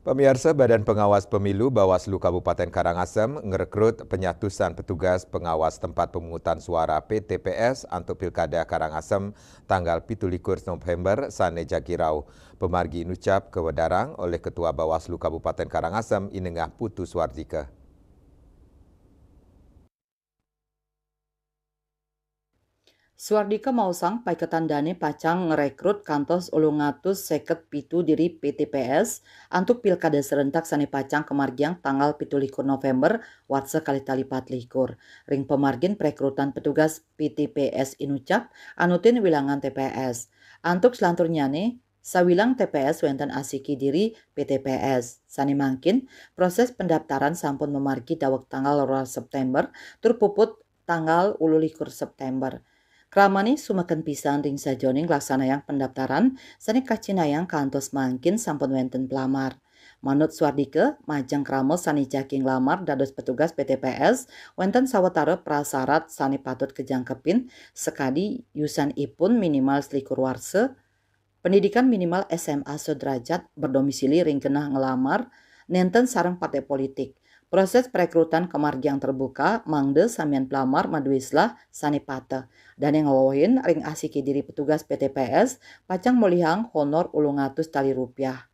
Pemirsa Badan Pengawas Pemilu Bawaslu Kabupaten Karangasem ngerekrut penyatusan petugas pengawas tempat pemungutan suara PTPS untuk Pilkada Karangasem tanggal 17 November sane Jakirau. Pemargi nucap kewedarang oleh Ketua Bawaslu Kabupaten Karangasem Inengah Putu Suardike. Suardika Mausang paiketandane pacang ngerekrut kantos 850 diri PTPS untuk pilkada serentak sane pacang kemargiang tanggal 17 November watse kali tali 4 ring pemargin perekrutan petugas PTPS inucap anutin wilangan TPS. Antuk selanturnyane sawilang TPS wenten asiki diri PTPS. Sani mangkin proses pendaftaran sampun memargi dawek tanggal 2 September turpuput tanggal 21 September. Kramani sumaken pisan ring sajoning laksanayang pendaftaran sani kacinayang kantos mangkin sampun wenten pelamar. Manut Suardike, majang kramo sani jaking lamar dados petugas PTPS wenten sawetara prasarat sani patut kejangkepin sekadi yusan ipun minimal selikur warse, pendidikan minimal SMA sederajat berdomisili ring kenah ngelamar, nenten sareng partai politik. Proses perekrutan kemargiang terbuka mangde samian pelamar maduislah sanipate dan yang ngawohin ring asiki diri petugas PTPS pacang melihang honor 800 tali rupiah.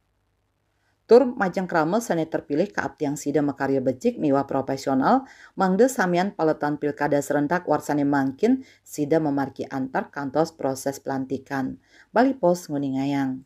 Tur majang krama sane terpilih kaaptiang sida makarya becik miwa profesional mangde samian paletan pilkada serentak warsane mangkin sida memarki antar kantos proses pelantikan. Bali Pos Nguningayang.